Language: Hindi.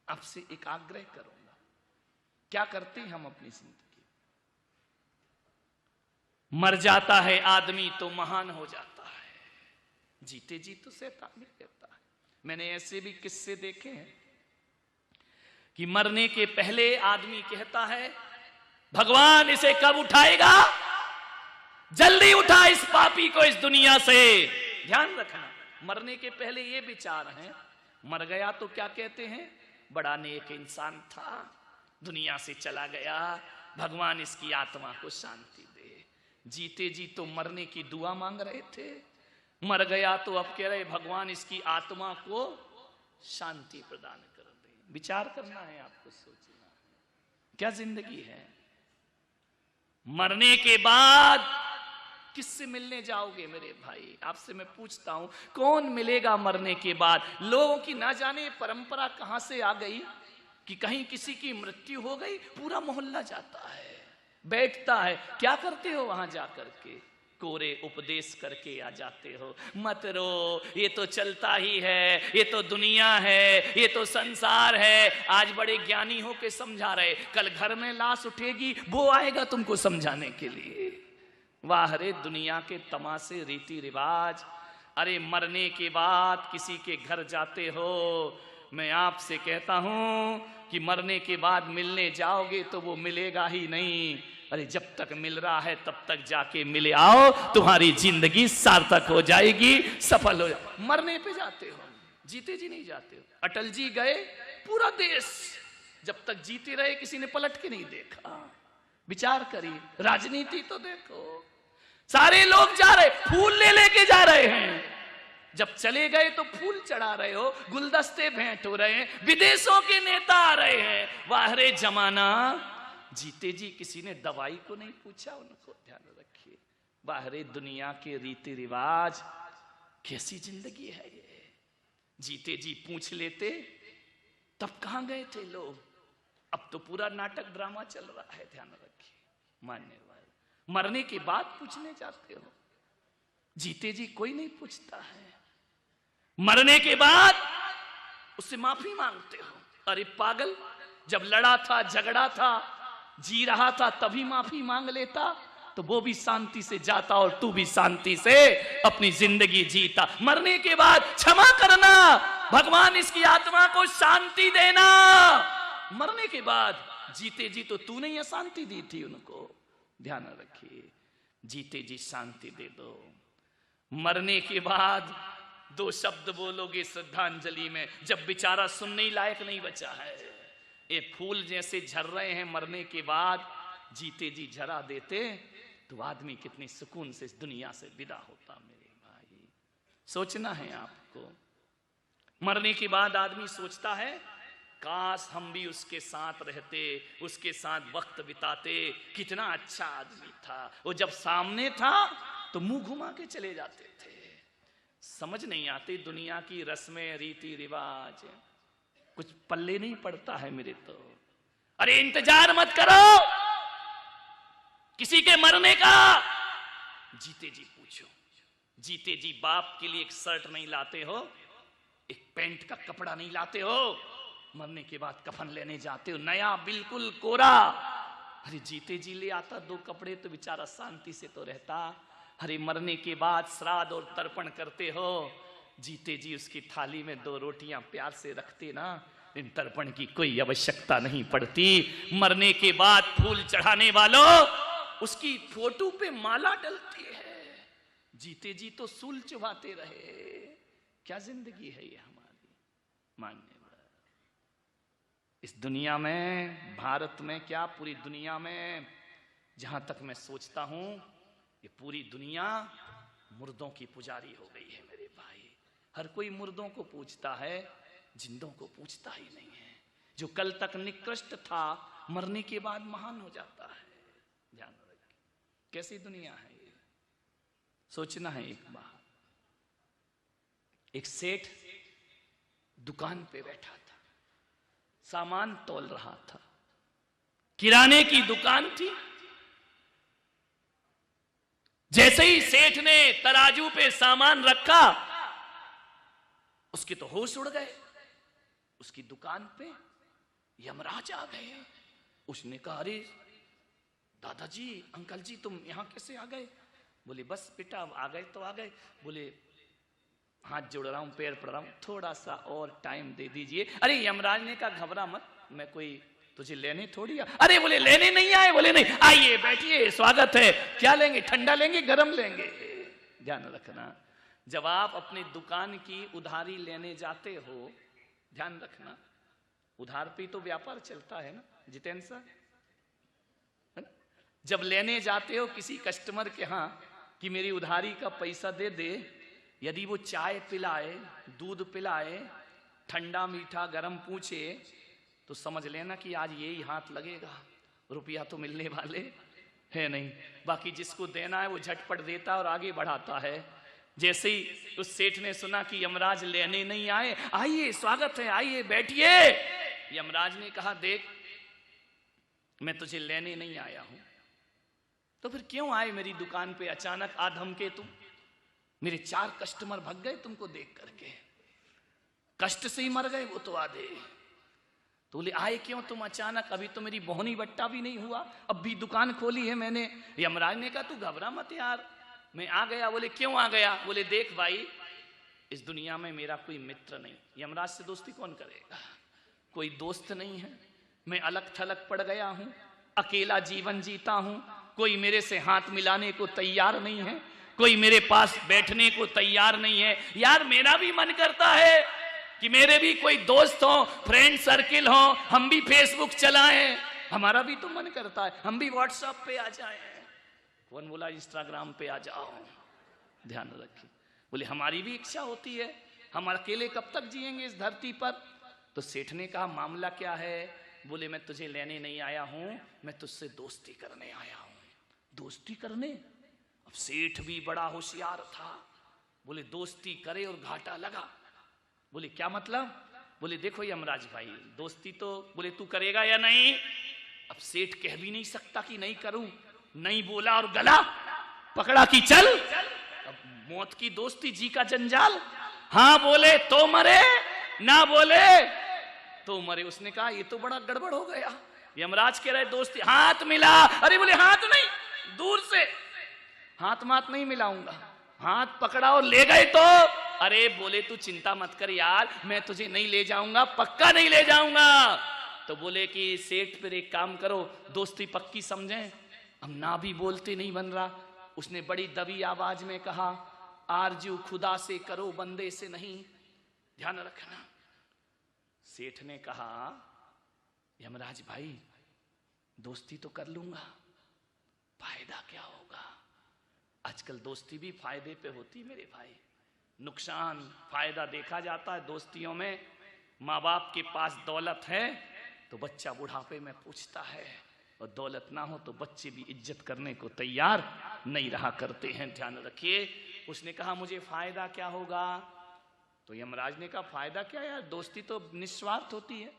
आपसे एक आग्रह करूंगा, क्या करते हैं हम अपनी जिंदगी? मर जाता है आदमी तो महान हो जाता है, जीते जी तो शैतानी कहता है। मैंने ऐसे भी किस्से देखे हैं कि मरने के पहले आदमी कहता है भगवान इसे कब उठाएगा, जल्दी उठा इस पापी को इस दुनिया से। ध्यान रखना, मरने के पहले ये विचार है। मर गया तो क्या कहते हैं, बड़ा नेक इंसान था, दुनिया से चला गया, भगवान इसकी आत्मा को शांति दे। जीते जी तो मरने की दुआ मांग रहे थे, मर गया तो अब कह रहे भगवान इसकी आत्मा को शांति प्रदान कर दे। विचार करना है आपको, सोचना है, क्या जिंदगी है। मरने के बाद किससे मिलने जाओगे मेरे भाई? आपसे मैं पूछता हूं, कौन मिलेगा मरने के बाद? लोगों की ना जाने परंपरा कहां से आ गई कि कहीं किसी की मृत्यु हो गई, पूरा मोहल्ला जाता है, बैठता है। क्या करते हो वहां जाकर के? कोरे उपदेश करके आ जाते हो, मत रो, ये तो चलता ही है, ये तो दुनिया है, ये तो संसार है। आज बड़े ज्ञानी हो के समझा रहे, कल घर में लाश उठेगी, वो आएगा तुमको समझाने के लिए। वाह रे दुनिया के तमाशे, रीति रिवाज। अरे मरने के बाद किसी के घर जाते हो, मैं आपसे कहता हूं कि मरने के बाद मिलने जाओगे तो वो मिलेगा ही नहीं। अरे जब तक मिल रहा है तब तक जाके मिले आओ, तुम्हारी जिंदगी सार्थक हो जाएगी, सफल हो जाएगी। मरने पे जाते हो, जीते जी नहीं जाते हो। अटल जी गए, पूरा देश जब तक जीते रहे किसी ने पलट के नहीं देखा। विचार करिए, राजनीति तो देखो, सारे लोग जा रहे, फूल ले लेके जा रहे हैं, जब चले गए तो फूल चढ़ा रहे हो, गुलदस्ते भेंट हो रहे हैं, विदेशों के नेता आ रहे हैं। वाह रे जमाना, जीते जी किसी ने दवाई को नहीं पूछा उनको। ध्यान रखिए, वाह रे दुनिया के रीति रिवाज, कैसी जिंदगी है ये। जीते जी पूछ लेते तब कहां गए थे लोग। अब तो पूरा नाटक ड्रामा चल रहा है। ध्यान रखिए, मानने वाले, मरने के बाद पूछने जाते हो, जीते जी कोई नहीं पूछता है। मरने के बाद उससे माफी मांगते हो। अरे पागल, जब लड़ा था, झगड़ा था, जी रहा था, तभी माफी मांग लेता तो वो भी शांति से जाता और तू भी शांति से अपनी जिंदगी जीता। मरने के बाद क्षमा करना, भगवान इसकी आत्मा को शांति देना। मरने के बाद, जीते जी तो तूने ही अशांति दी थी उनको। ध्यान रखिए, जीते जी शांति दे दो। मरने के बाद दो शब्द बोलोगे श्रद्धांजलि में, जब बेचारा सुनने ही लायक नहीं बचा है। ये फूल जैसे झर रहे हैं मरने के बाद, जीते जी झरा देते तो आदमी कितनी सुकून से इस दुनिया से विदा होता। मेरे भाई, सोचना है आपको। मरने के बाद आदमी सोचता है काश हम भी उसके साथ रहते, उसके साथ वक्त बिताते, कितना अच्छा आदमी था। वो जब सामने था तो मुंह घुमा के चले जाते थे। समझ नहीं आती दुनिया की रस्में, रीति रिवाज, कुछ पल्ले नहीं पड़ता है मेरे तो। अरे इंतजार मत करो किसी के मरने का, जीते जी पूछो। जीते जी बाप के लिए एक शर्ट नहीं लाते हो, एक पैंट का कपड़ा नहीं लाते हो, मरने के बाद कफन लेने जाते हो नया बिल्कुल कोरा। अरे जीते जी ले आता दो कपड़े तो बेचारा शांति से तो रहता। अरे मरने के बाद श्राद्ध और तर्पण करते हो, जीते जी उसकी थाली में दो रोटियां प्यार से रखते ना, इन तर्पण की कोई आवश्यकता नहीं पड़ती। मरने के बाद फूल चढ़ाने वालों, उसकी फोटो पे माला डलती है, जीते जी तो सूल चुभाते रहे। क्या जिंदगी है ये हमारी, मानने वाला। इस दुनिया में, भारत में क्या पूरी दुनिया में, जहां तक मैं सोचता हूं ये पूरी दुनिया मुर्दों की पुजारी हो गई है मेरे भाई। हर कोई मुर्दों को पूजता है, जिंदों को पूछता ही नहीं है। जो कल तक निकृष्ट था मरने के बाद महान हो जाता है। ध्यान रखिए, कैसी दुनिया है ये, सोचना है एक बार। एक सेठ दुकान पे बैठा था, सामान तौल रहा था, किराने की दुकान थी। जैसे ही सेठ ने तराजू पे सामान रखा, उसके तो होश उड़ गए। उसकी दुकान पे यमराज आ गए। उसने कहा अरे दादाजी, अंकल जी, तुम यहां कैसे आ गए? बोले बस बेटा आ गए तो आ गए। बोले हाथ जोड़ रहा हूं, पैर पड़ रहा हूं, थोड़ा सा और टाइम दे दीजिए। अरे यमराज ने कहा घबरा मत, मैं कोई तुझे लेने थोड़ी। अरे बोले लेने नहीं आए। बोले नहीं, आइए बैठिए, स्वागत है। क्या लेंगे, ठंडा लेंगे गरम लेंगे? ध्यान रखना, जब आप अपनी दुकान की उधारी लेने जाते हो, ध्यान रखना, उधार पे तो व्यापार चलता है ना जितेंद्र सर। जब लेने जाते हो किसी कस्टमर के यहां कि मेरी उधारी का पैसा दे दे, यदि वो चाय पिलाए, दूध पिलाए, ठंडा मीठा गरम पूछे, तो समझ लेना कि आज यही हाथ लगेगा, रुपया तो मिलने वाले है नहीं। बाकी जिसको देना है वो झटपट देता है और आगे बढ़ाता है। जैसे ही उस सेठ ने सुना कि यमराज लेने नहीं आए, आइए स्वागत है, आइए बैठिए। यमराज ने कहा देख, मैं तुझे लेने नहीं आया हूं, तो फिर क्यों आए मेरी दुकान पे अचानक आधम के तुम? मेरे 4 कस्टमर भग गए तुमको देख करके, कष्ट से ही मर गए वो तो आधे। तो बोले आए क्यों तुम अचानक? अभी तो मेरी बोहनी बट्टा भी नहीं हुआ, अब भी दुकान खोली है मैंने। यमराज ने कहा तू घबरा मत यार, मैं आ गया। बोले क्यों आ गया? बोले देख भाई, इस दुनिया में मेरा कोई मित्र नहीं, यमराज से दोस्ती कौन करेगा? कोई दोस्त नहीं है, मैं अलग थलग पड़ गया हूं, अकेला जीवन जीता हूं, कोई मेरे से हाथ मिलाने को तैयार नहीं है, कोई मेरे पास बैठने को तैयार नहीं है। यार मेरा भी मन करता है कि मेरे भी कोई दोस्त हो, फ्रेंड सर्किल हो, हम भी फेसबुक चलाएं, हमारा भी तो मन करता है हम भी व्हाट्सएप पे आ जाएं। कौन बोला इंस्टाग्राम पे आ जाओ? ध्यान रखिए, बोले हमारी भी इच्छा होती है, हम अकेले कब तक जिएंगे इस धरती पर? तो सेठ ने कहा मामला क्या है? बोले मैं तुझे लेने नहीं आया हूं, मैं तुझसे दोस्ती करने आया हूं। दोस्ती करने? अब सेठ भी बड़ा होशियार था, बोले दोस्ती करे और घाटा लगा। बोले क्या मतलब? बोले देखो यमराज भाई, दोस्ती तो बोले तू करेगा या नहीं? अब सेठ कह भी नहीं सकता कि नहीं करूं, नहीं बोला और गला पकड़ा कि चल। अब मौत की दोस्ती, जी का जंजाल। हाँ बोले तो मरे, ना बोले तो मरे। उसने कहा ये तो बड़ा गड़बड़ हो गया। यमराज कह रहे दोस्ती, हाथ मिला। अरे बोले हाथ नहीं, दूर से हाथ मात नहीं मिलाऊंगा, हाथ पकड़ा और ले गए तो? अरे बोले तू चिंता मत कर यार, मैं तुझे नहीं ले जाऊंगा, पक्का नहीं ले जाऊंगा। तो बोले कि सेठ फिर एक काम करो, दोस्ती पक्की समझें। हम ना भी बोलते नहीं बन रहा। उसने बड़ी दबी आवाज में कहा आरजू खुदा से करो, बंदे से नहीं। ध्यान रखना। सेठ ने कहा यमराज भाई दोस्ती तो कर लूंगा, फायदा क्या होगा? आजकल दोस्ती भी फायदे पे होती मेरे भाई, नुकसान फायदा देखा जाता है दोस्तियों में। माँ बाप के पास दौलत है तो बच्चा बुढ़ापे में पूछता है, और दौलत ना हो तो बच्चे भी इज्जत करने को तैयार नहीं रहा करते हैं। ध्यान रखिए। उसने कहा मुझे फायदा क्या होगा? तो यमराज ने कहा फायदा क्या यार, दोस्ती तो निस्वार्थ होती है।